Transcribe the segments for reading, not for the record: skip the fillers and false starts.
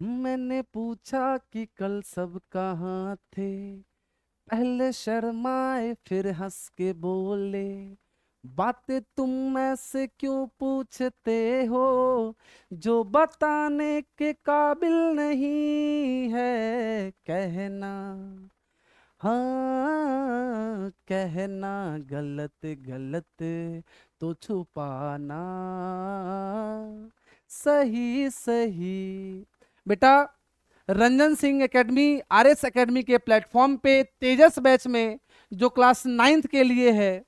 मैंने पूछा कि कल सब कहाँ थे। पहले शर्माए फिर हंस के बोले, बातें तुम ऐसे क्यों पूछते हो जो बताने के काबिल नहीं है। कहना, हाँ कहना गलत गलत तो छुपाना सही सही। बेटा, Ranjan Singh academy, RS academy के प्लेटफॉर्म पे तेजस बैच में जो क्लास नाइन्थ के लिए है,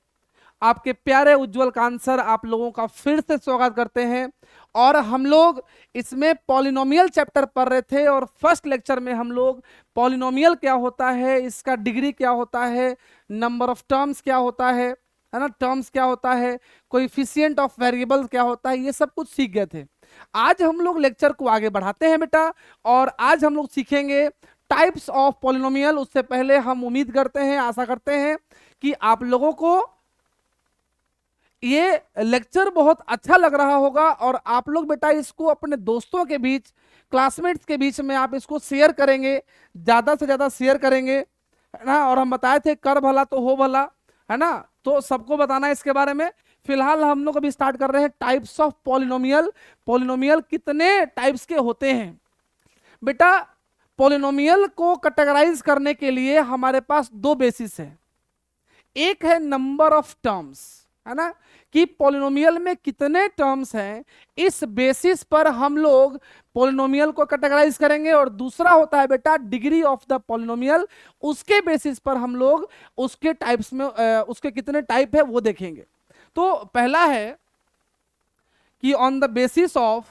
आपके प्यारे उज्जवल कांत सर आप लोगों का फिर से स्वागत करते हैं। और हम लोग इसमें पॉलिनोमियल चैप्टर पढ़ रहे थे और फर्स्ट लेक्चर में हम लोग पॉलिनोमियल क्या होता है, इसका डिग्री क्या होता है, नंबर ऑफ टर्म्स क्या होता है ना, टर्म्स क्या होता है, कोएफिशिएंट ऑफ वेरिएबल्स क्या होता है, ये सब कुछ सीख गए थे। आज हम लोग लेक्चर को आगे बढ़ाते हैं बेटा, और आज हम लोग सीखेंगे टाइप्स ऑफ पॉलिनोमियल। उससे पहले हम उम्मीद करते हैं, आशा करते हैं कि आप लोगों को ये लेक्चर बहुत अच्छा लग रहा होगा और आप लोग बेटा इसको अपने दोस्तों के बीच, क्लासमेट्स के बीच में आप इसको शेयर करेंगे, ज्यादा से ज्यादा शेयर करेंगे, है ना। और हम बताए थे कर भला तो हो भला, है ना, तो सबको बताना है इसके बारे में। फिलहाल हम लोग अभी स्टार्ट कर रहे हैं टाइप्स ऑफ पॉलिनोमियल। पॉलिनोमियल कितने टाइप्स के होते हैं बेटा। पॉलिनोमियल को कैटेगराइज करने के लिए हमारे पास दो बेसिस है। एक है नंबर ऑफ टर्म्स, है ना, कि पॉलिनोमियल में कितने टर्म्स हैं, इस बेसिस पर हम लोग पॉलिनोमियल को कैटेगराइज करेंगे। और दूसरा होता है बेटा डिग्री ऑफ द पॉलिनोमियल, उसके बेसिस पर हम लोग उसके टाइप्स में उसके कितने टाइप है वो देखेंगे। तो पहला है कि on the basis of,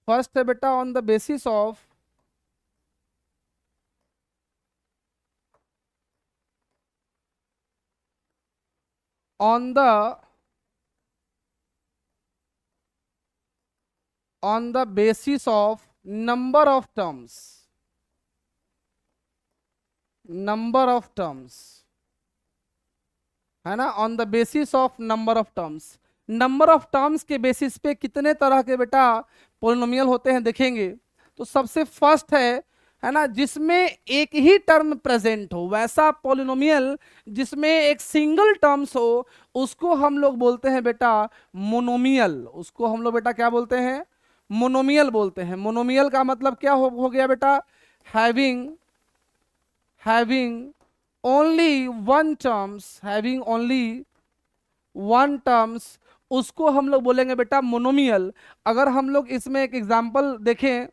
first है बेटा on the basis of on the basis of number of terms, number of terms, है ना, on the basis of number of terms. Number of terms के बेसिस पे कितने तरह के बेटा पॉलिनोमियल होते हैं देखेंगे। तो सबसे फर्स्ट है ना, जिसमें एक ही टर्म प्रेजेंट हो, वैसा पॉलिनोमियल जिसमें एक सिंगल टर्म्स हो, उसको हम लोग बोलते हैं बेटा मोनोमियल। उसको हम लोग बेटा क्या बोलते हैं, मोनोमियल बोलते हैं। मोनोमियल का मतलब क्या हो गया बेटा, having only one terms, having only one terms, उसको हम लोग बोलेंगे बेटा मोनोमियल। अगर हम लोग इसमें एक एग्जांपल देखें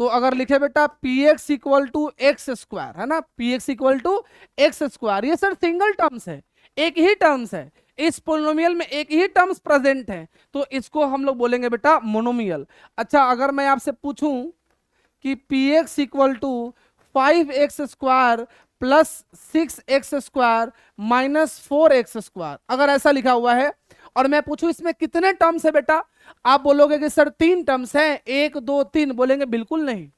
तो अगर लिखे बेटा P x equal to x square, है ना, P x equal to x square, ये सर सिंगल टर्म्स है, एक ही टर्म्स है, इस पोलिनोमियल में एक ही टर्म्स प्रेजेंट है, तो इसको हम लोग बोलेंगे बेटा मोनोमियल। अच्छा, अगर मैं आपसे पूछूं कि p x equal to 5x square plus 6x square minus 4x square, अगर ऐसा लिखा हुआ है और मैं पूछूं इसमें कितने टर्म्स है बेटा, आप बोलोगे कि सर 3 टर्म्स हैं, 1 2 3, बोलेंगे बिल्कुल नहीं,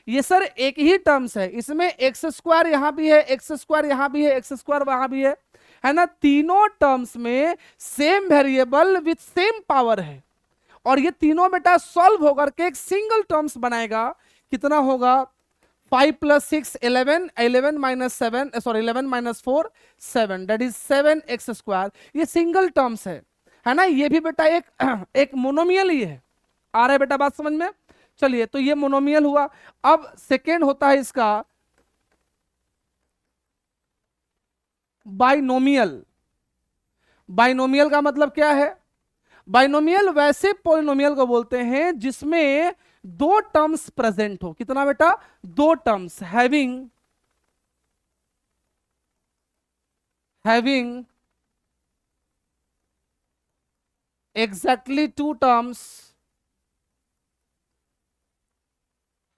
ये सर एक ही टर्म्स है। इसमें एक्स स्क्वायर यहां भी है, एक्स स्क्वायर यहां भी है, एक्स स्क्वायर वहां भी है ना, तीनों टर्म्स में same variable with same power है, और ये तीनों बेटा सॉल्व होकर के एक सिंगल टर्म्स बनाएगा। कितना होगा, 5 plus 6 11, 11 minus 7, sorry 11 minus 4 7, that is 7x square. ये सिंगल टर्म्स है ना, ये भी बेटा एक मोनोमियल ही है। आ रहा है बेटा बात समझ में। चलिए, तो ये मोनोमियल हुआ। अब सेकेंड होता है इसका बाइनोमियल। बाइनोमियल का मतलब क्या है, बाइनोमियल वैसे पॉलिनोमियल को बोलते हैं जिसमें दो टर्म्स प्रेजेंट हो। कितना बेटा, दो terms, having exactly two terms,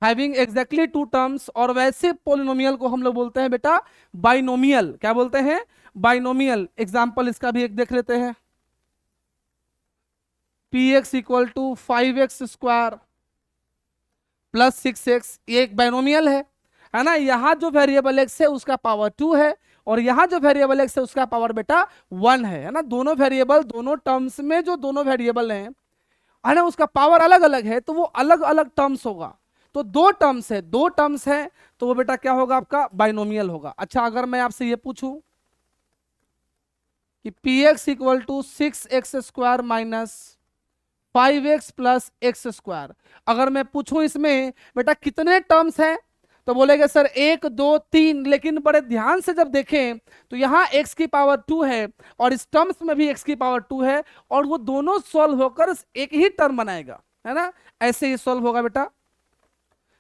exactly two terms, और वैसे पॉलिनोमियल को हम लोग बोलते हैं बेटा बाइनोमियल। क्या बोलते हैं, बाइनोमियल। एग्जाम्पल इसका भी एक देख लेते हैं, p x equal to 5x square plus 6x, ये एक बाइनोमियल है ना। यहाँ जो वेरिएबल x है उसका पावर 2 है, और यहाँ जो वेरिएबल x है उसका पावर बेटा 1 है ना। दोनों वेरिएबल, दोनों टर्म्स में जो दोनों वेरिएबल हैं, है ना, उसका पावर अलग अलग है तो वो अलग अलग टर्म्स होगा। तो दो टर्म्स है, दो टर्म्स है, तो वो बेटा क्या होगा आपका बाइनोमियल होगा। अच्छा अगर मैं आपसे ये पूछूं कि p x equal to 6x² minus 5x plus x square, अगर मैं पूछूं इसमें बेटा कितने टर्म्स हैं, तो बोलेगे सर 1 2 3, लेकिन बड़े ध्यान से जब देखें तो यहाँ x की पावर 2 है और इस टर्म्स में भी x की पावर 2 है, और वो दोनों सॉल्व होकर एक ही टर्म बनाएगा, है ना। ऐसे ही सॉल्व होगा बेटा,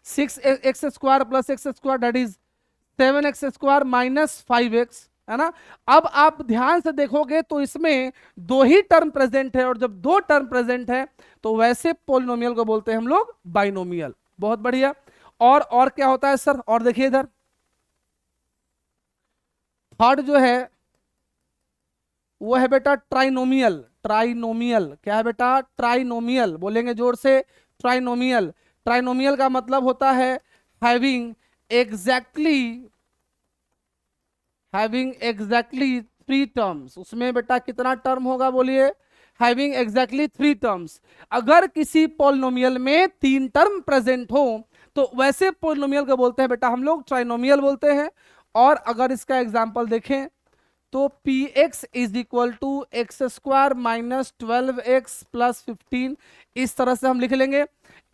6x² plus x square that is 7x² minus 5x, है ना। अब आप ध्यान से देखोगे तो इसमें दो ही टर्म प्रेजेंट है, और जब दो टर्म प्रेजेंट है तो वैसे पोलिनोमियल को बोलते हैं हम लोग बाइनोमियल। बहुत बढ़िया। और क्या होता है सर, और देखिए इधर थर्ड जो है वो है बेटा ट्राइनोमियल। ट्राइनोमियल क्या है बेटा, ट्राइनोमियल, बोलेंगे जोर से, ट्राइनोमियल। ट्राइनोमियल का मतलब होता है having exactly, having exactly 3 terms. उसमें बेटा कितना टर्म होगा बोलिए, हैविंग एग्जैक्टली 3 टर्म्स। अगर किसी पोलिनोमियल में 3 टर्म प्रेजेंट हो तो वैसे पोलिनोमियल को बोलते हैं बेटा हम लोग ट्राइनोमियल बोलते हैं। और अगर इसका एग्जांपल देखें तो p x is equal to x² minus 12x plus 15, इस तरह से हम लिख लेंगे।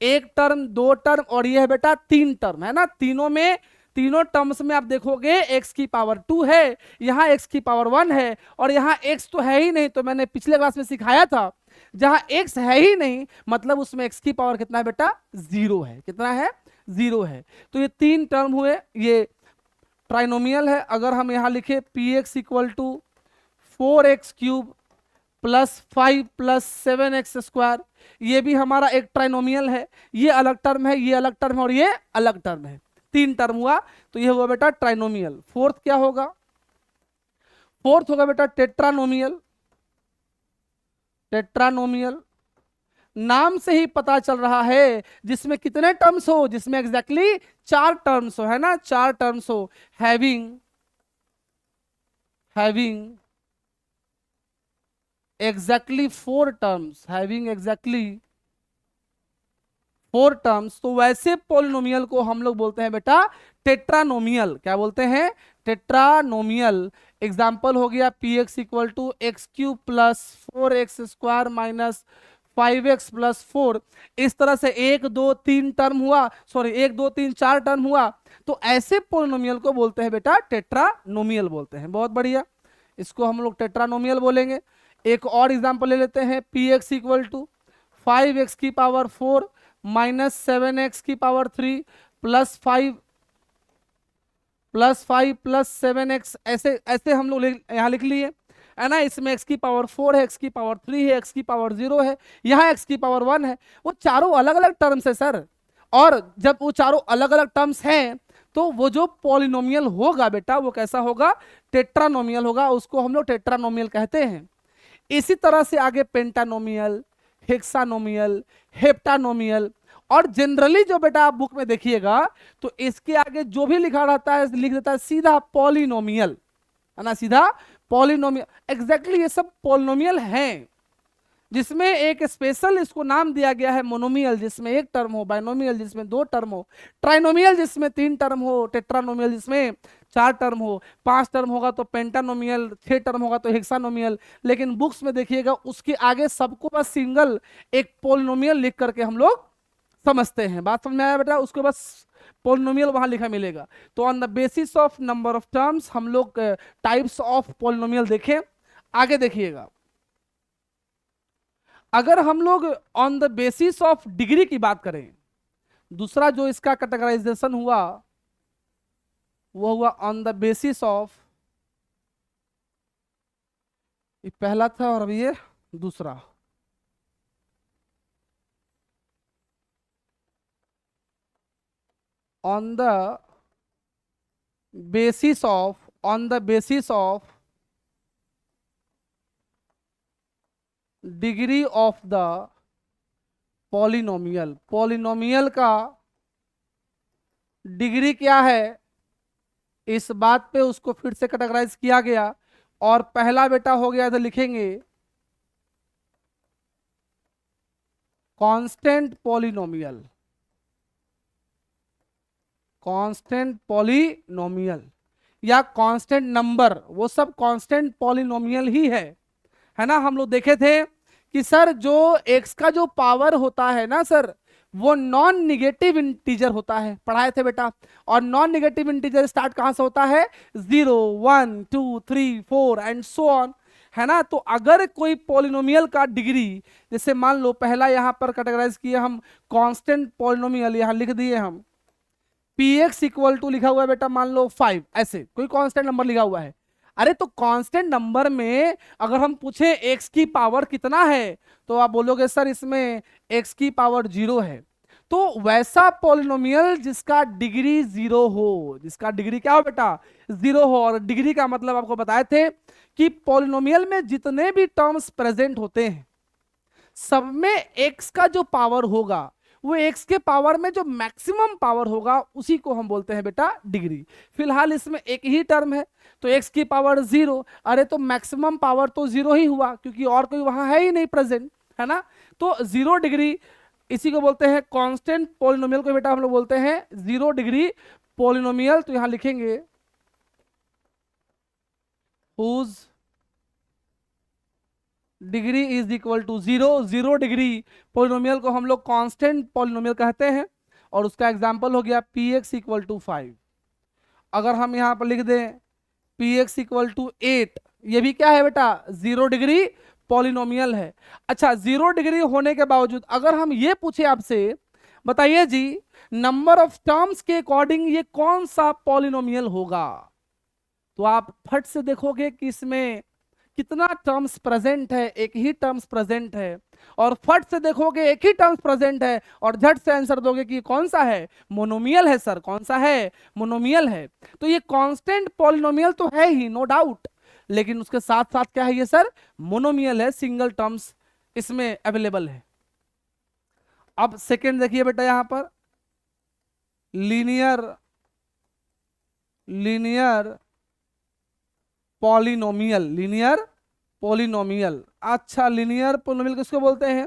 एक टर्म, दो टर्म, और ये है बेटा 3 टर्म, है ना। तीनों में, तीनों टर्म्स में आप देखोगे x की पावर 2 है, यहाँ x की पावर 1 है, और यहाँ x तो है ही नहीं। तो मैंने पिछले क्लास में सिखाया था जहां x है ही नहीं मतलब उसमें x की पावर कितना है बेटा, 0 है। कितना है, 0 है। तो ये 3 टर्म हुए, ये ट्राइनोमियल है। अगर हम यहां लिखे p x equal to 4x³ plus 5 plus 7x², ये भी हमारा एक ट्राइनोमियल है। ये अलग टर्म है, ये अलग टर्म है, और ये अलग टर्म है। 3 टर्म हुआ, तो ये हुआ बेटा ट्राइनोमियल। फोर्थ क्या होगा, फोर्थ होगा बेटा टेट्रानोमियल। टेट्रानोमियल नाम से ही पता चल रहा है जिसमें कितने टर्म्स हो, जिसमें एग्जैक्टली 4 टर्म्स हो, है ना, 4 टर्म्स हो। Having, having exactly 4 terms, having exactly 4 terms, तो वैसे पोलिनोमियल को हम लोग बोलते हैं बेटा टेट्रानोमियल। क्या बोलते हैं, टेट्रानोमियल। एग्जाम्पल हो गया p x equal to x³ plus 4x² minus 5x plus 4। इस तरह से 1 2 3 टर्म हुआ, सॉरी 1 2 3 4 टर्म हुआ, तो ऐसे पोलिनोमियल को बोलते हैं बेटा टेट्रानोमियल बोलते हैं। बहुत बढ़िया, इसको हम लोग टेट्रानोमियल बोलेंगे। एक और एग्जांपल ले लेते हैं, p x equal to 5x की पावर 4 माइनस 7x की पावर 3 प्लस 5 प्लस 7x, ऐसे ऐसे हम लोग यहाँ लिख लिए, है ना। इसमें x की पावर 4 है, x की पावर 3 है, x की पावर 0 है, यहाँ x की पावर 1 है। वो चारों अलग अलग टर्म्स है सर, और जब वो चारों अलग अलग टर्म्स हैं तो वो जो पॉलिनोमियल होगा बेटा वो कैसा होगा, टेट्रानोमियल होगा। उसको हम लोग टेट्रानोमियल कहते हैं। इसी तरह से आगे पेंटानोमियल, हेक्सानोमियल, हेप्टानोमियल, और जनरली जो बेटा आप बुक में देखिएगा तो इसके आगे जो भी लिखा रहता है लिख देता है सीधा पॉलिनोमियल, है ना, सीधा पॉलिनोमियल। एग्जैक्टली ये सब पॉलिनोमियल हैं, जिसमें एक स्पेशल इसको नाम दिया गया है मोनोमियल जिसमें 1 टर्म हो, बाइनोमियल जिसमें 2 टर्म हो, ट्राइनोमियल जिसमें 3 टर्म हो, टेट्रानोमियल जिसमें 4 टर्म हो, 5 टर्म होगा तो पेंटानोमियल, 6 टर्म होगा तो हेक्सानोमियल। लेकिन बुक्स में देखिएगा उसके आगे सबको बस सिंगल एक पोलिनोमियल लिख करके हम लोग समझते हैं। बात समझ में आया बेटा, उसको बस पोलिनोमियल वहां लिखा मिलेगा। तो on the basis of number of terms हम लोग टाइप्स ऑफ पोलिनोमियल देखें। आगे देखिएगा, अगर हम लोग on the basis of degree की बात करें, दूसरा जो इसका कैटेगराइजेशन हुआ वो हुआ ऑन द बेसिस ऑफ, ये पहला था और अभी ये दूसरा, on the basis of, on the basis of degree of the polynomial. Polynomial का डिग्री क्या है इस बात पे उसको फिर से कैटेगराइज किया गया। और पहला बेटा हो गया तो लिखेंगे कांस्टेंट पॉलिनोमियल, कांस्टेंट पॉलिनोमियल या कांस्टेंट नंबर, वो सब कांस्टेंट पॉलिनोमियल ही है ना। हम लोग देखे थे कि सर जो x का जो पावर होता है ना सर, वो नॉन निगेटिव इंटीजर होता है, पढ़ाए थे बेटा। और नॉन निगेटिव इंटीजर स्टार्ट कहां से होता है? 0 1 2 3 4 एंड सो ऑन, है ना। तो अगर कोई पॉलिनोमियल का डिग्री, जैसे मान लो पहला यहां पर कैटेगराइज किए हम कांस्टेंट पॉलिनोमियल, यहां लिख दिए हम px इक्वल टू लिखा हुआ है बेटा मान लो 5, ऐसे कोई कांस्टेंट नंबर लिखा हुआ है। अरे तो कांस्टेंट नंबर में अगर हम पूछे x की पावर कितना है, तो आप बोलोगे सर इसमें x की पावर 0 है। तो वैसा पॉलिनोमियल जिसका डिग्री 0 हो, जिसका डिग्री क्या हो बेटा? 0 हो। और डिग्री का मतलब आपको बताए थे कि पॉलिनोमियल में जितने भी टर्म्स प्रेजेंट होते हैं सब में x का जो पावर होगा, वो x के पावर में जो मैक्सिमम पावर होगा उसी को हम बोलते हैं बेटा डिग्री। फिलहाल इसमें एक ही टर्म है तो x की पावर 0, अरे तो मैक्सिमम पावर तो 0 ही हुआ क्योंकि और कोई वहां है ही नहीं प्रेजेंट, है ना। तो 0 डिग्री, इसी को बोलते हैं कांस्टेंट पॉलिनोमियल को बेटा हम लोग बोलते हैं 0 डिग्री पॉलिनोमियल। तो यहां लिखेंगे whose degree is equal to 0। 0 degree polynomial को हम लोग कांस्टेंट पॉलिनोमियल कहते हैं और उसका एग्जांपल हो गया px इक्वल टू 5। अगर हम यहां पर लिख दें px इक्वल टू 8, ये भी क्या है बेटा? 0 डिग्री पॉलिनोमियल है। अच्छा 0 डिग्री होने के बावजूद अगर हम ये पूछे आपसे, बताइए जी नंबर ऑफ टर्म्स के अकॉर्डिंग ये कौन सा पॉलिनोमियल होगा, तो आप फट से देखोगे कि इसमें कितना टर्म्स प्रेजेंट है, एक ही टर्म्स प्रेजेंट है। और फट से देखोगे एक ही टर्म्स प्रेजेंट है और झट से आंसर दोगे कि कौन सा है? मोनोमियल है सर। कौन सा है? मोनोमियल है। तो ये कांस्टेंट पॉलिनोमियल तो है ही, नो डाउट, लेकिन उसके साथ साथ क्या है ये सर? मोनोमियल है, सिंगल टर्म्स इसमें अवेलेबल है। अब सेकेंड देखिए बेटा यहां पर लीनियर पॉलिनोमियल, लीनियर पॉलिनोमियल। अच्छा लीनियर पॉलिनोमियल किसको बोलते हैं?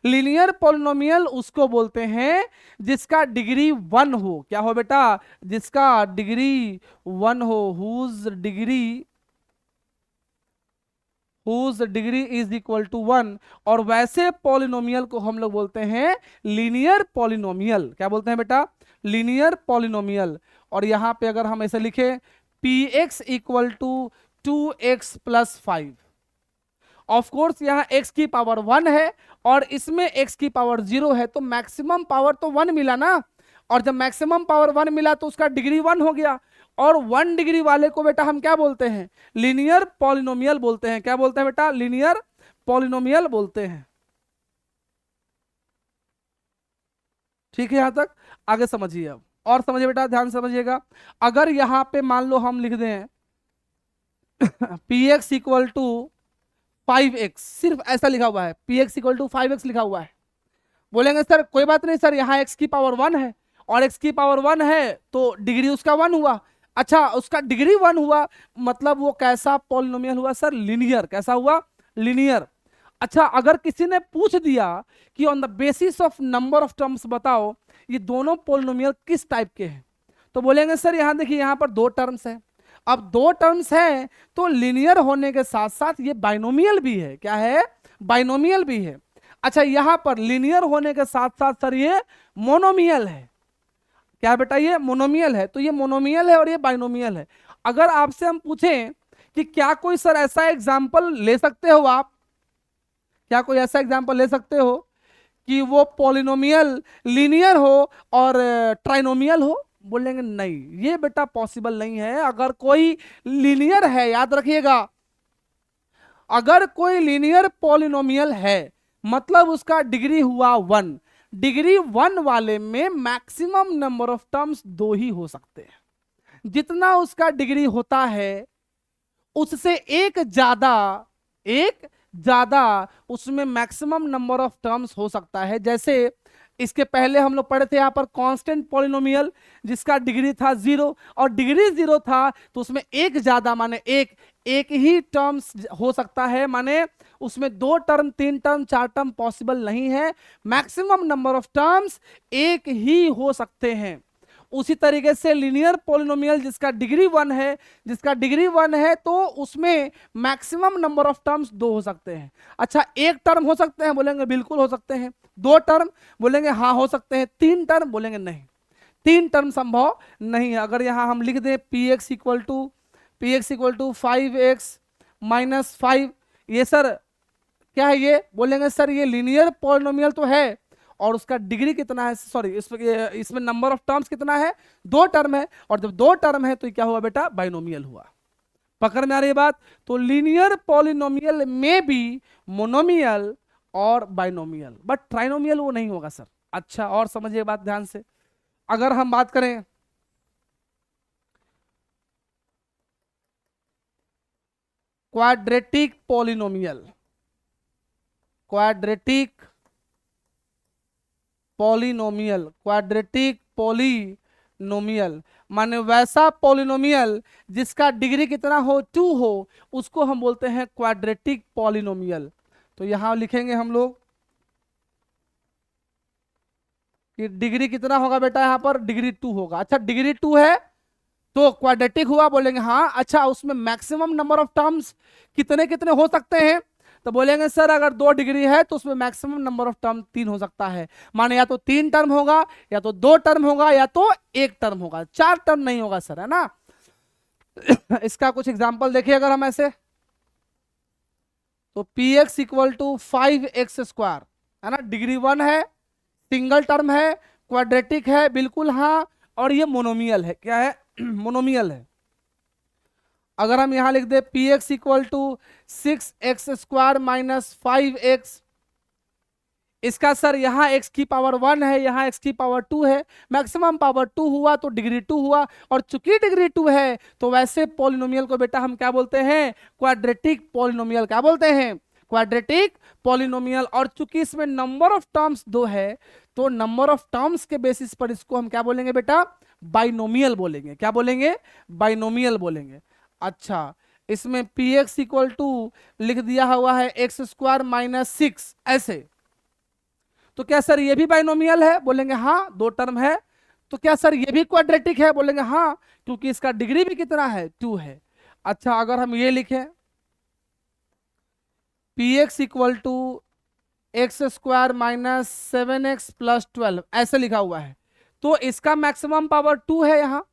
लीनियर पॉलिनोमियल उसको बोलते हैं जिसका डिग्री 1 हो। क्या हो बेटा? जिसका डिग्री 1 हो, whose degree is equal to 1। और वैसे पॉलिनोमियल को हम लोग बोलते हैं लीनियर पॉलिनोमियल। क्या बोलते हैं बेटा? Linear polynomial. और यहां पे अगर हम ऐसे लिखें px equal to 2x plus 5, of course यहाँ x की पावर 1 है और इसमें x की पावर 0 है, तो मैक्सिमम पावर तो 1 मिला ना। और जब मैक्सिमम पावर 1 मिला तो उसका डिग्री 1 हो गया। और 1 डिग्री वाले को बेटा हम क्या बोलते हैं? लीनियर पॉलिनोमियल बोलते हैं। क्या बोलते हैं बेटा? लीनियर पॉलिनोमियल बोलते हैं। ठीक है यहां तक? आगे समझिए अब, और समझिए बेटा, ध्यान से समझिएगा। अगर यहां पे मान लो हम लिख दें px इक्वल टू 5x, सिर्फ ऐसा लिखा हुआ है, px इक्वल टू 5x लिखा हुआ है, बोलेंगे सर कोई बात नहीं सर, यहाँ x की पावर 1 है और x की पावर 1 है तो डिग्री उसका 1 हुआ। अच्छा उसका डिग्री 1 हुआ मतलब वो कैसा पॉलिनोमियल हुआ सर? लीनियर। कैसा हुआ? लीनियर। अच्छा अगर किसी ने पूछ दिया कि on the basis of number of terms बताओ ये दोनों पॉलिनोमियल किस टाइप के हैं, तो बोलेंगे सर यहाँ देखिए यहाँ पर 2 टर्म्स है। अब 2 टर्म्स है तो लीनियर होने के साथ साथ ये बाइनोमियल भी है। क्या है? बाइनोमियल भी है। अच्छा यहां पर लीनियर होने के साथ साथ सर ये मोनोमियल है। क्या बेटा? ये मोनोमियल है। तो ये मोनोमियल है और ये बाइनोमियल है। अगर आपसे हम पूछें कि क्या कोई सर ऐसा एग्जाम्पल ले सकते हो आप, क्या कोई ऐसा एग्जाम्पल ले सकते हो कि वो पॉलिनोमियल लीनियर हो और ट्राइनोमियल हो? बोलेंगे नहीं, ये बेटा पॉसिबल नहीं है। अगर कोई लीनियर है, याद रखिएगा, अगर कोई लीनियर पॉलिनोमियल है मतलब उसका डिग्री हुआ 1। डिग्री 1 वाले में मैक्सिमम नंबर ऑफ टर्म्स 2 ही हो सकते हैं। जितना उसका डिग्री होता है उससे एक ज्यादा उसमें मैक्सिमम नंबर ऑफ टर्म्स हो सकता है। जैसे इसके पहले हम लोग पढ़े थे यहाँ पर कांस्टेंट पॉलिनोमियल जिसका डिग्री था 0 और डिग्री 0 था तो उसमें एक ज्यादा माने एक ही टर्म्स हो सकता है, माने उसमें 2 टर्म 3 टर्म 4 टर्म पॉसिबल नहीं है, मैक्सिमम नंबर ऑफ टर्म्स एक ही हो सकते हैं। उसी तरीके से लीनियर पॉलिनोमियल जिसका डिग्री 1 है तो उसमें मैक्सिमम नंबर ऑफ टर्म्स 2 हो सकते हैं। अच्छा, एक टर्म हो सकते हैं, बोलेंगे बिल्कुल हो सकते हैं। 2 टर्म, बोलेंगे हाँ हो सकते हैं। 3 टर्म, बोलेंगे नहीं, 3 टर्म संभव नहीं है। अगर यहां हम लिख दें px equal to 5x minus 5, ये सर क्या है, ये बोलेंगे सर ये लीनियर पॉलिनोमियल तो है और उसका डिग्री कितना है, सॉरी इसमें नंबर ऑफ टर्म्स कितना है, 2 टर्म है, और जब 2 टर्म है तो क्या हुआ बेटा, बाइनोमियल हुआ। पकड़ में आ रही है बात? तो लीनियर पॉलिनोमियल में भी मोनोमियल और बाइनोमियल, बट ट्राइनोमियल वो नहीं होगा सर। अच्छा, और समझिए बात ध्यान से। अगर हम बात करें क्वाड्रेटिक पॉलिनोमियल, क्वाड्रेटिक पॉलिनोमियल माने वैसा पॉलिनोमियल जिसका डिग्री कितना हो, 2 हो, उसको हम बोलते हैं क्वाड्रेटिक पॉलिनोमियल। तो यहां लिखेंगे हम लोग कि डिग्री कितना होगा बेटा, यहां पर डिग्री 2 होगा। अच्छा, डिग्री 2 है तो क्वाड्रेटिक हुआ, बोलेंगे हाँ। अच्छा, उसमें मैक्सिमम नंबर ऑफ टर्म्स कितने कितने हो सकते हैं, तो बोलेंगे सर अगर 2 डिग्री है तो उसमें मैक्सिमम नंबर ऑफ टर्म 3 हो सकता है, माने या तो 3 टर्म होगा, या तो 2 टर्म होगा, या तो 1 टर्म होगा, 4 टर्म नहीं होगा सर, है ना। इसका कुछ एग्जांपल देखिए, अगर हम ऐसे, तो px इक्वल टू 5x², है ना, डिग्री 1 है, सिंगल टर्म है, क्वाड्रेटिक है, बिल्कुल हाँ, और ये मोनोमियल है। क्या है? मोनोमियल है। अगर हम यहां लिख दे px equal to 6x² minus 5x, इसका सर यहाँ x की पावर 1 है, यहाँ x की पावर 2 है, मैक्सिमम पावर 2 हुआ तो डिग्री 2 हुआ, और चूंकि डिग्री 2 है तो वैसे पॉलिनोमियल को बेटा हम क्या बोलते हैं, क्वाड्रेटिक पॉलिनोमियल। क्या बोलते हैं? Quadratic polynomial. और चूंकि इसमें नंबर ऑफ टर्म्स 2 है तो नंबर ऑफ टर्म्स के बेसिस पर इसको हम क्या बोलेंगे बेटा, बाइनोमियल बोलेंगे। क्या बोलेंगे? बाइनोमियल बोलेंगे। अच्छा, इसमें px इक्वल टू लिख दिया हुआ है x² माइनस 6 ऐसे, तो क्या सर ये भी बाइनोमियल है, बोलेंगे हाँ, 2 टर्म है। तो क्या सर ये भी क्वाड्रेटिक है, बोलेंगे हाँ, क्योंकि इसका डिग्री भी कितना है, 2 है। अच्छा, अगर हम ये लिखें px equal to x² minus 7x plus 12 ऐसे लिखा हुआ है, तो इसका मैक्सिमम पावर 2 है यहाँ,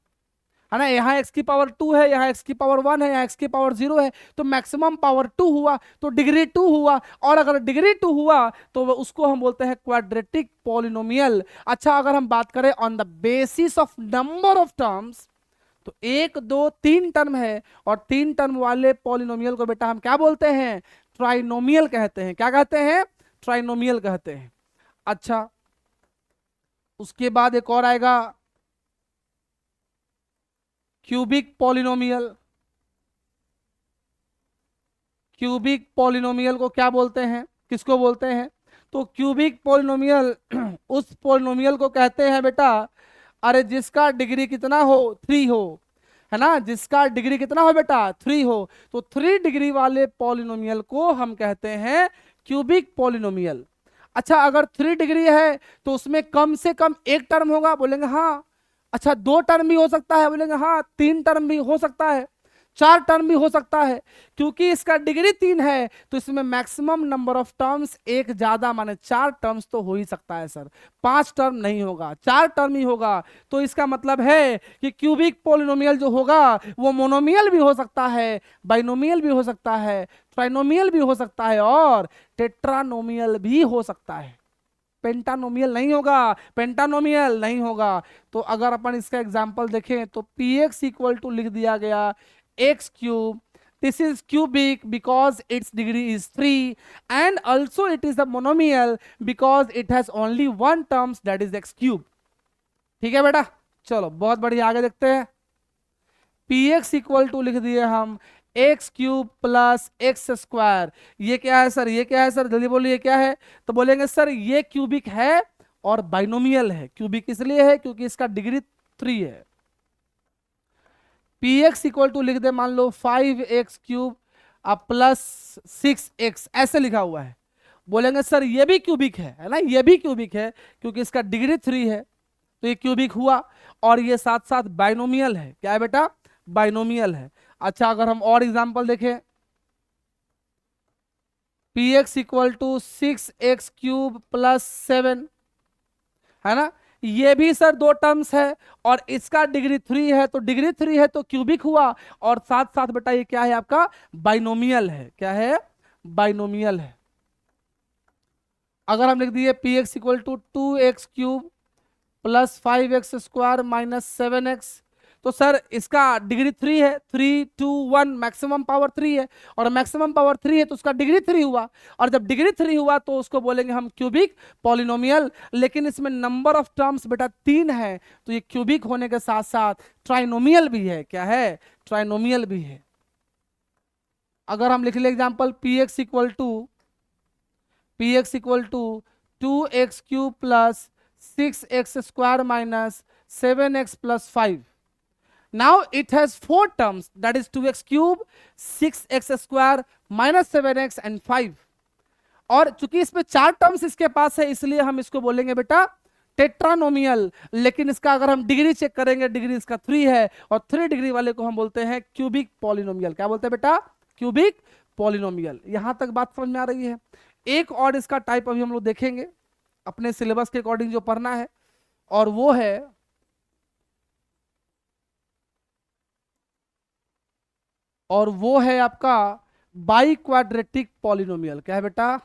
है ना, यहाँ x की पावर 2 है, यहाँ x की पावर 1 है, यहाँ x की पावर 0 है, तो मैक्सिमम पावर 2 हुआ तो डिग्री 2 हुआ, और अगर डिग्री 2 हुआ तो उसको हम बोलते हैं क्वाड्रेटिक पॉलिनोमियल। अच्छा, अगर हम बात करें on the basis of number of terms, तो 1 2 3 टर्म है, और 3 टर्म वाले पॉलिनोमियल को बेटा हम क्या बोलते हैं, ट्राइनोमियल कहते हैं। क्या कहते हैं? ट्राइनोमियल कहते हैं। अच्छा, उसके बाद एक और आएगा क्यूबिक पॉलिनोमियल। क्यूबिक पॉलिनोमियल को क्या बोलते हैं, किसको बोलते हैं? तो क्यूबिक पॉलिनोमियल उस पॉलिनोमियल को कहते हैं बेटा, अरे जिसका डिग्री कितना हो, 3 हो, है ना, जिसका डिग्री कितना हो बेटा, 3 हो, तो 3 डिग्री वाले पॉलिनोमियल को हम कहते हैं क्यूबिक पॉलिनोमियल। अच्छा, अगर 3 डिग्री है तो उसमें कम से कम 1 टर्म होगा, बोलेंगे हाँ। अच्छा, 2 टर्म भी हो सकता है, बोलेंगे हाँ। 3 टर्म भी हो सकता है, 4 टर्म भी हो सकता है, क्योंकि इसका डिग्री 3 है तो इसमें मैक्सिमम नंबर ऑफ टर्म्स एक ज्यादा, माने 4 टर्म्स तो हो ही सकता है सर, 5 टर्म नहीं होगा, 4 टर्म ही होगा। तो इसका मतलब है कि क्यूबिक पॉलिनोमियल जो होगा वो मोनोमियल भी हो सकता है, बाइनोमियल भी हो सकता है, ट्राइनोमियल भी हो सकता है, और टेट्रानोमियल भी हो सकता है। पेंटानोमियल नहीं होगा, पेंटानोमियल नहीं होगा। तो अगर अपन इसका एग्जांपल देखें तो px इक्वल टू लिख दिया गया x³, this is cubic because its degree is 3 and also it is a monomial because it has only one terms that is x³। ठीक है बेटा, चलो बहुत बढ़िया, आगे देखते हैं। px इक्वल टू लिख दिए हम x³ प्लस x²। ये क्या है सर, ये क्या है सर, जल्दी बोलिए क्या है। तो बोलेंगे सर ये क्यूबिक है और बाइनोमियल है। क्यूबिक इसलिए है क्योंकि इसका डिग्री 3 है। पी एक्स इक्वल टू लिख दे मान लो 5x³ प्लस 6x, ऐसे लिखा हुआ है। बोलेंगे सर ये भी क्यूबिक है ना, ये भी क्यूबिक है क्योंकि इसका डिग्री 3 है, तो ये क्यूबिक हुआ। और ये साथ साथ बाइनोमियल है। क्या है बेटा? बाइनोमियल है। अच्छा, अगर हम और एग्जांपल देखें, p x equal to 6x³ plus 7, है ना, ये भी सर दो टर्म्स है और इसका डिग्री 3 है, तो डिग्री 3 है तो क्यूबिक हुआ। और साथ साथ बेटा ये क्या है आपका? बाइनोमियल है। क्या है? बाइनोमियल है। अगर हम लिख दिए p x equal to 2x³ plus 5x² minus 7x, तो सर इसका डिग्री 3 है, 3 2 1, मैक्सिमम पावर 3 है, और मैक्सिमम पावर 3 है तो उसका डिग्री 3 हुआ। और जब डिग्री 3 हुआ तो उसको बोलेंगे हम क्यूबिक पॉलिनोमियल। लेकिन इसमें नंबर ऑफ टर्म्स बेटा 3 है, तो ये क्यूबिक होने के साथ साथ ट्राइनोमियल भी है। क्या है? ट्राइनोमियल भी है। अगर हम लिख ले example, p x equal to 2x³ plus 6x² minus 7x plus 5। Now it has 4 terms, that is 2x³, 6x² minus 7x and 5। और चूंकि इसमें 4 टर्म्स इसके पास है, इसलिए हम इसको बोलेंगे बेटा टेट्रानोमियल। लेकिन इसका अगर हम डिग्री चेक करेंगे, डिग्री इसका 3 है, और 3 डिग्री वाले को हम बोलते हैं क्यूबिक पॉलिनोमियल। क्या बोलते हैं बेटा? Cubic polynomial. यहां तक बात समझ में आ रही है? एक और इसका टाइप अभी हम लोग देखेंगे अपने सिलेबस के अकॉर्डिंग जो पढ़ना है, और वो है आपका बाई क्वाड्रेटिक पॉलिनोमियल। क्या है बेटा?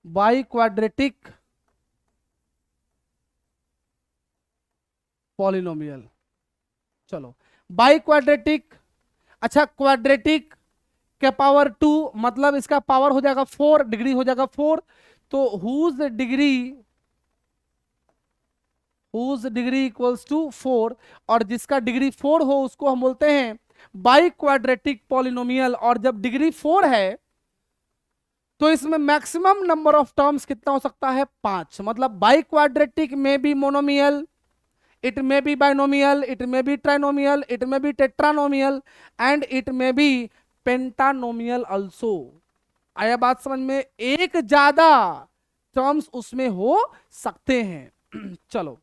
By quadratic polynomial. चलो, बाई क्वाड्रेटिक। अच्छा, क्वाड्रेटिक के पावर 2 मतलब इसका पावर हो जाएगा 4, डिग्री हो जाएगा 4। तो हुज डिग्री इक्वल्स टू 4, और जिसका डिग्री 4 हो उसको हम बोलते हैं बाई क्वाड्रेटिक पॉलिनोमियल। और जब डिग्री 4 है तो इसमें मैक्सिमम नंबर ऑफ टर्म्स कितना हो सकता है? 5। मतलब बाई क्वाड्रेटिक में भी monomial, it may be binomial, it may be trinomial, it may be tetranomial, and it may be pentanomial also। आया बात समझ में? एक ज्यादा टर्म्स उसमें हो सकते हैं। चलो,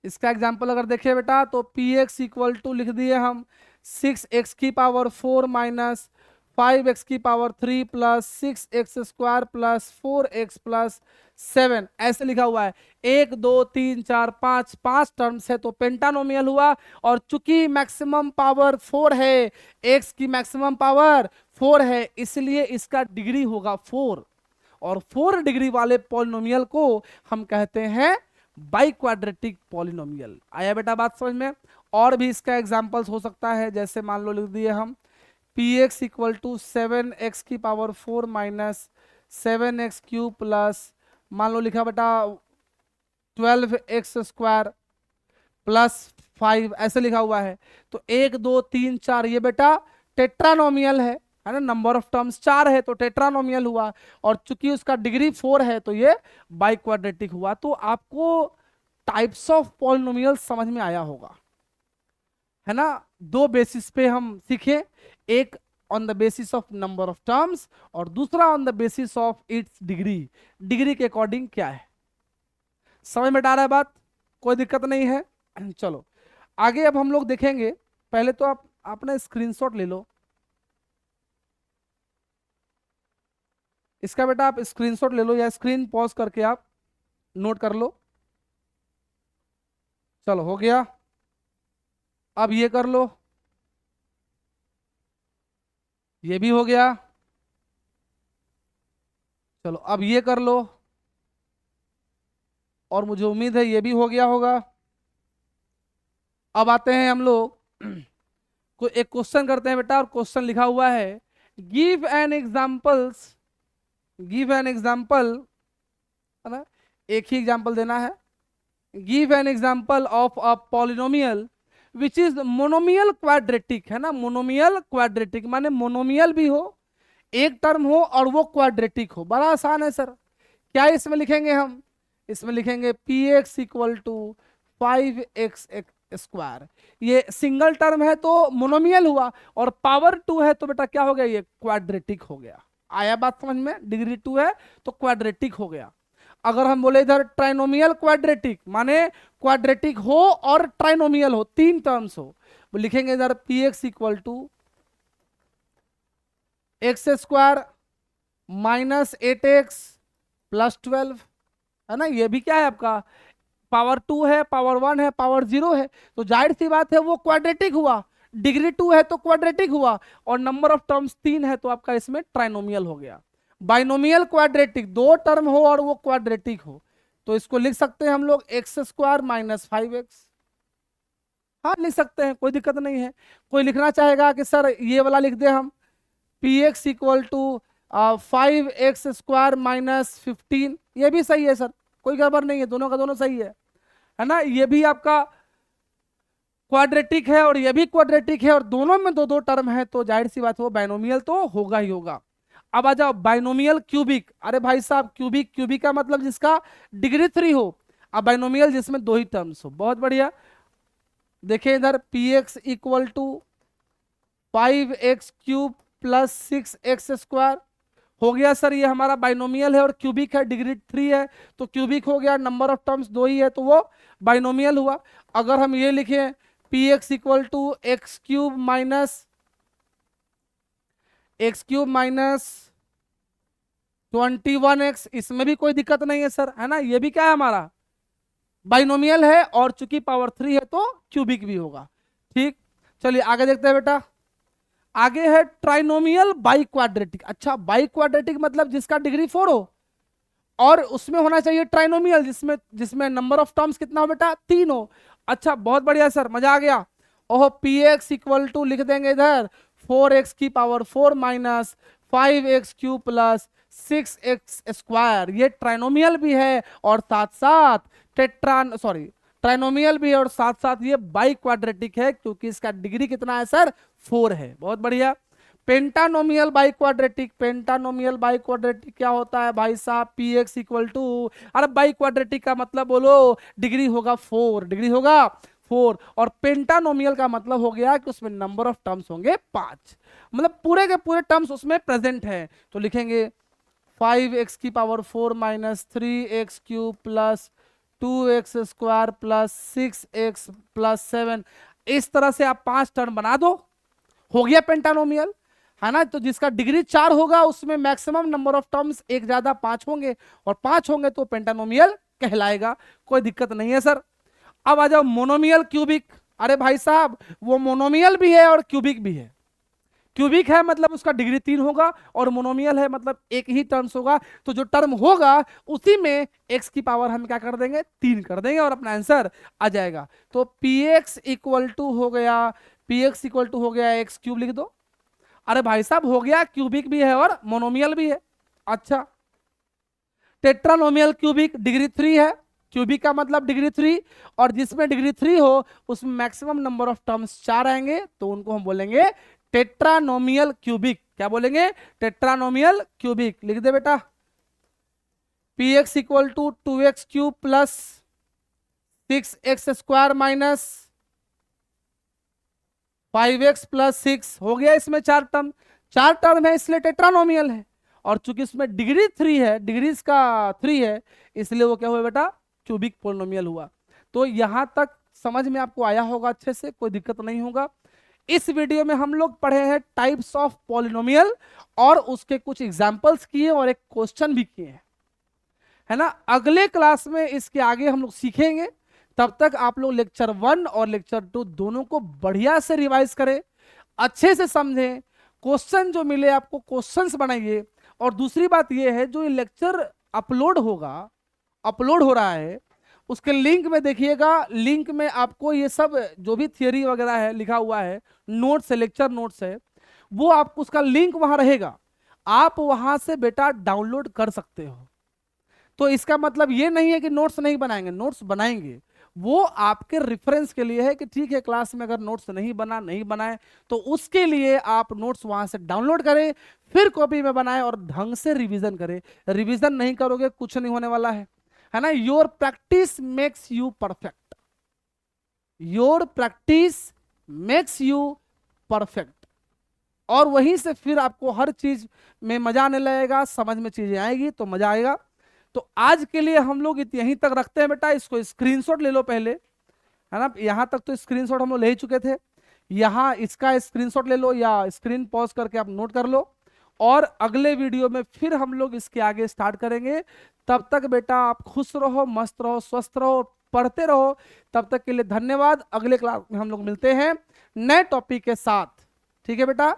इसका एग्जांपल अगर देखिए बेटा, तो पी एक्स इक्वल टू लिख दिए हम 6x⁴ minus 5x⁴ plus 6x² plus 4x plus 7, ऐसे लिखा हुआ है। 1 2 3 4 5, 5 टर्म्स है तो पेंटानोमियल हुआ। और चूंकि मैक्सिमम पावर 4 है, x की मैक्सिमम पावर 4 है, इसलिए इसका डिग्री होगा 4। और 4 डिग्री वाले पॉलिनोमियल को हम कहते हैं बाई क्वाड्रेटिक पॉलिनोमियल। आया बेटा बात समझ में? और भी इसका एग्जांपल्स हो सकता है, जैसे मान लो लिख दिए हम p x equal to 7x⁴ minus 7x³ plus मान लो लिखा बेटा 12x² प्लस 5, ऐसे लिखा हुआ है। तो 1 2 3 4 ये बेटा टेट्रानोमियल है ना, नंबर ऑफ टर्म्स 4 है तो टेट्रानोमियल हुआ। और चूंकि उसका डिग्री 4 है तो ये बाई क्वाड्रेटिक हुआ। तो आपको टाइप्स ऑफ पॉलिनोमियल समझ में आया होगा, है ना। 2 बेसिस पे हम सीखे, एक on the basis of number of terms और दूसरा on the basis of its degree के अकॉर्डिंग क्या है। समझ में आ रहा है बात? कोई दिक्कत नहीं है। चलो आगे अब हम लोग देखेंगे। पहले तो आप अपना स्क्रीनशॉट ले लो इसका बेटा, आप स्क्रीनशॉट ले लो या स्क्रीन पॉज करके आप नोट कर लो। चलो हो गया। अब ये कर लो, ये भी हो गया। चलो अब ये कर लो, और मुझे उम्मीद है ये भी हो गया होगा। अब आते हैं हम लोग को एक क्वेश्चन करते हैं बेटा, और क्वेश्चन लिखा हुआ है गिव एन एग्जाम्पल, है ना, एक ही एग्जाम्पल देना है। Give an example of a polynomial which is monomial quadratic, है ना। मोनोमियल क्वाड्रेटिक माने मोनोमियल भी हो, एक टर्म हो और वो क्वाड्रेटिक हो, बड़ा आसान है सर। क्या इसमें लिखेंगे हम, इसमें लिखेंगे p x equal to 5x square. ये सिंगल टर्म है तो मोनोमियल हुआ, और पावर 2 है तो बेटा क्या हो गया, ये क्वाड्रेटिक हो गया। आया बात समझ में, डिग्री 2 है तो क्वाड्रेटिक हो गया। अगर हम बोले इधर ट्राइनोमियल क्वाड्रेटिक, माने क्वाड्रेटिक हो और ट्राइनोमियल हो, तीन टर्म्स हो, वो लिखेंगे इधर p x equal to x square minus 8x plus 12, है ना। ये भी क्या है आपका, पावर 2 है, पावर 1 है, पावर 0 है, तो जाहिर सी बात है वो क्वाड्रेटिक हुआ। डिग्री 2 है तो क्वाड्रेटिक हुआ, और नंबर ऑफ टर्म्स 3 है तो आपका इसमें ट्राइनोमियल हो गया। बाइनोमियल क्वाड्रेटिक, दो टर्म हो और वो क्वाड्रेटिक हो, तो इसको लिख सकते हैं हम लोग एक्स स्क्वायर माइनस 5x। हाँ लिख सकते हैं, कोई दिक्कत नहीं है। कोई लिखना चाहेगा कि सर ये वाला लिख दे हम, p x equal to 5x square minus 15, ये भी सही है सर, कोई गड़बड़ नहीं है, दोनों का दोनों सही है ना। ये भी आपका क्वाड्रेटिक है और ये भी क्वाड्रेटिक है, और दोनों में दो दो टर्म है, तो जाहिर सी बात है वो बाइनोमियल तो होगा ही होगा। अब आ जाओ बाइनोमियल क्यूबिक। अरे भाई साहब क्यूबिक, क्यूबिक का मतलब जिसका डिग्री 3 हो, अब बाइनोमियल जिसमें दो ही टर्म्स हो। बहुत बढ़िया, देखिए इधर p x equal to 5x cube plus 6x square हो गया सर। ये हमारा बाइनोमियल है और क्यूबिक है, डिग्री 3 है तो क्यूबिक हो गया, नंबर ऑफ टर्म्स दो ही है तो वो बाइनोमियल हुआ। अगर हम ये लिखें p x equal to x cube minus 21x, इसमें भी कोई दिक्कत नहीं है सर, है ना। ये भी क्या है हमारा बाइनोमियल है, और चूंकि पावर 3 है तो क्यूबिक भी होगा। ठीक, चलिए आगे देखते हैं बेटा। आगे है ट्राइनोमियल बाई क्वाड्रेटिक। अच्छा, बाई क्वाड्रेटिक मतलब जिसका डिग्री 4 हो, और उसमें होना चाहिए ट्राइनोमियल जिसमें जिसमें नंबर ऑफ टर्म्स कितना हो बेटा, 3 हो। अच्छा बहुत बढ़िया सर, मजा आ गया। ओह पी एक्स इक्वल टू लिख देंगे इधर 4x की power 4 minus 5x cube plus 6x square. ये ट्राइनोमियल भी है और साथ साथ ट्राइनोमियल भी है और साथ साथ ये बाई क्वाड्रेटिक है, क्योंकि इसका डिग्री कितना है सर, 4 है। बहुत बढ़िया। पेंटानोमियल बाई क्वाड्रेटिक, पेंटानोमियल बाई क्वाड्रेटिक क्या होता है भाई साहब, पी एक्स इक्वल टू, अरे बाई क्वाड्रेटिक का मतलब बोलो डिग्री होगा 4, डिग्री होगा 4, और पेंटानोमियल का मतलब हो गया कि उसमें नंबर ऑफ टर्म्स होंगे 5, मतलब पूरे के पूरे टर्म्स उसमें प्रेजेंट है। तो लिखेंगे 5x की power 4 minus 3x cube plus 2x square plus 6x plus 7। इस तरह से आप 5 टर्म बना दो, हो गया पेंटानोमियल, है ना। तो जिसका डिग्री 4 होगा उसमें मैक्सिमम नंबर ऑफ टर्म्स एक ज्यादा 5 होंगे, और 5 होंगे तो पेंटानोमियल कहलाएगा, कोई दिक्कत नहीं है सर। अब आ जाओ मोनोमियल क्यूबिक। अरे भाई साहब वो मोनोमियल भी है और क्यूबिक भी है। क्यूबिक है मतलब उसका डिग्री 3 होगा, और मोनोमियल है मतलब एक ही टर्म्स होगा, तो जो टर्म होगा उसी में x की पावर हम क्या कर देंगे, 3 कर देंगे, और अपना आंसर आ जाएगा। तो px इक्वल टू हो गया, px इक्वल टू हो गया x क्यूब, लिख दो। अरे भाई साहब हो गया, क्यूबिक भी है और मोनोमियल भी है। अच्छा, टेट्रानोमियल क्यूबिक डिग्री 3 है, क्यूबिक का मतलब डिग्री 3, और जिसमें डिग्री 3 हो उसमें मैक्सिमम नंबर ऑफ टर्म्स 4 आएंगे, तो उनको हम बोलेंगे टेट्रानोमियल क्यूबिक। क्या बोलेंगे, टेट्रानोमियल क्यूबिक। लिख दे बेटा P x equal to 2x cube plus 6x square minus 5x plus 6 हो गया। इसमें 4 टर्म, 4 टर्म है इसलिए टेट्रानोमियल है, और चूंकि इसमें डिग्री 3 है, डिग्री इसका 3 है, इसलिए वो क्या हुआ बेटा, क्यूबिक पोलिनोमियल हुआ। तो यहां तक समझ में आपको आया होगा अच्छे से, कोई दिक्कत नहीं होगा। इस वीडियो में हम लोग पढ़े हैं टाइप्स ऑफ पॉलिनोमियल, और उसके कुछ एग्जांपल्स किए और एक क्वेश्चन भी किए हैं, है ना। अगले क्लास में इसके आगे हम लोग सीखेंगे। तब तक आप लोग लेक्चर 1 और लेक्चर 2 दोनों को बढ़िया से रिवाइज करें, अच्छे से समझें, क्वेश्चन जो मिले आपको क्वेश्चंस बनाइए। और दूसरी बात यह है, जो ये लेक्चर अपलोड हो रहा है, उसके लिंक में देखिएगा, लिंक में आपको ये सब जो भी थियरी वगैरह है लिखा हुआ है, नोट्स है, लेक्चर नोट्स है, वो आपको उसका लिंक वहां रहेगा, आप वहां से बेटा डाउनलोड कर सकते हो। तो इसका मतलब ये नहीं है कि नोट्स नहीं बनाएंगे, नोट्स बनाएंगे, वो आपके रेफरेंस के लिए है कि ठीक है, क्लास में अगर नोट्स नहीं बनाए तो उसके लिए आप नोट्स वहां से डाउनलोड करें, फिर कॉपी में बनाएं और ढंग से रिवीजन करें। रिवीजन नहीं करोगे कुछ नहीं होने वाला है ना। Your practice makes you perfect. Your practice makes you perfect. और वहीं से फिर आपको हर चीज में मजा आने लगेगा, समझ में चीजें आएगी तो मजा आएगा। तो आज के लिए हम लोग यहीं तक रखते हैं बेटा। इसको स्क्रीनशॉट ले लो पहले, है ना। यहां तक तो स्क्रीनशॉट हम लोग ले ही चुके थे। यहां इसका स्क्रीनशॉट ले लो या स्क्रीन पॉज करके आप नोट कर लो। और अगले वीडियो में फिर हम लोग इसके आगे स्टार्ट करेंगे। तब तक बेटा आप खुश रहो, मस्त रहो, स्वस्थ रहो, पढ़ते रहो। तब तक के लिए धन्यवाद। अगले क्लास में हम लोग मिलते हैं नए टॉपिक के साथ। ठीक है बेटा।